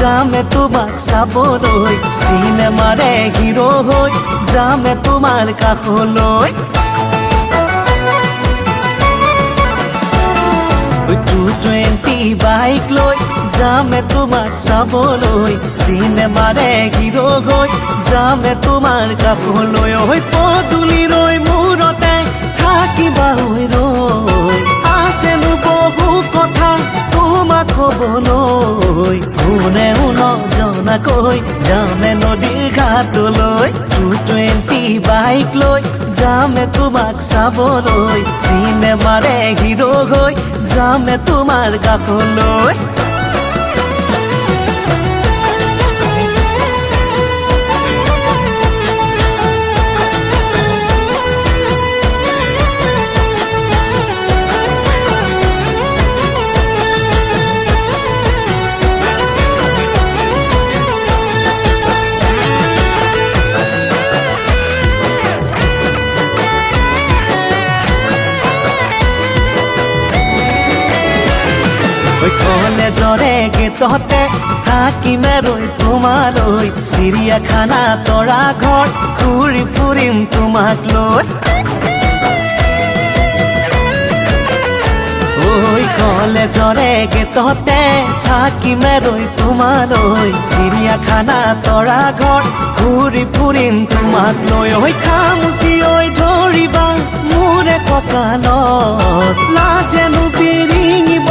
যামে তোমাক চাবলৈ চিনেমাৰে হিৰো হৈ যামে তোমাৰ কাষলৈ 220 বাইক লৈ যামে তোমাক চাবলৈ চিনেমাৰে হিৰো হৈ যামে তোমাৰ কাষলৈ ঐ পদূলি ৰৈ মূৰতে থাকিবা হৈ ৰৈ আছেনো বহু কথা তোমাক ক'বলৈ কোনেও নজনাকৈ যামে নদীৰ ঘাটলৈ 220 বাইক লৈ যামে তোমাক চাবলৈ চিনেমাৰে হিৰো হৈ যামে তোমাৰ কাষলৈ কলেজৰে গেটতে থাকিমে ৰৈ তোমালৈ চিৰিয়াখানা তৰা ঘৰ ঘূৰি ফুৰিম তোমাক লৈ ঐ কলেজৰে গেটতে থাকিমে ৰৈ তোমালৈ চিৰিয়াখানা তৰা ঘৰ ঘূৰি ফুৰিম তোমাক লৈ ঐ খামুচি ঐ ধৰিবা মোৰে কঁকালত লাজেনো বিৰিঙিব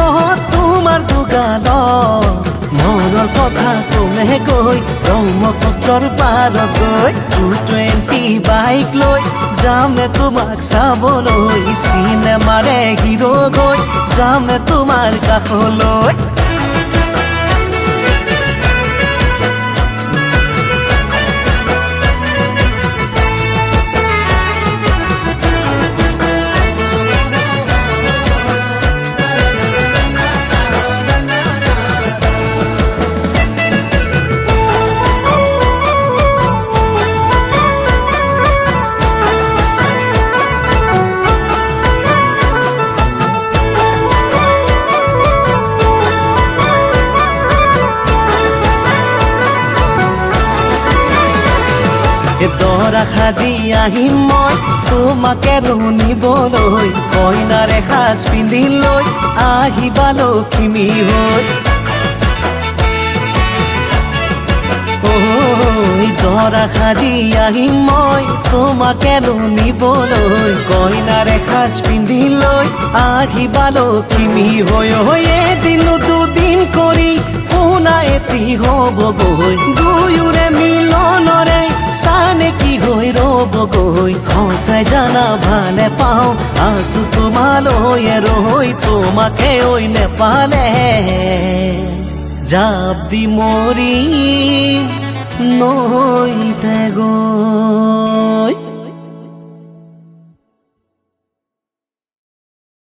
তোমাৰ দুগালত মনৰ কথা কমে গৈ ব্ৰহ্মপুত্ৰৰ পাৰত গৈ 220 বাইক লৈ যামে তোমাক চাবলৈ চিনেমাৰে হিৰো হৈ যামে তোমাৰ কাষলৈ দৰা সাজি আহিম মই তোমাকে নিবলৈ কইনাৰে সাজ পিন্ধি লৈ আহিবা লখিমী হৈ দৰা সাজি আহিম মই তোমাকে নিবলৈ কইনাৰে সাজ পিন্ধি লৈ আহিবা লখিমী হৈ এদিন দুদিন কৰি শুনা এটি হ'বগৈ দুয়োৰে মিলনৰে চানে কি হৈ ৰ'বগৈ সঁচাই জানা ভালে পাওঁ আছো তোমালৈ ৰৈ তোমাকে ঐ নেপালে জাপ দি মৰি নৈতে গৈ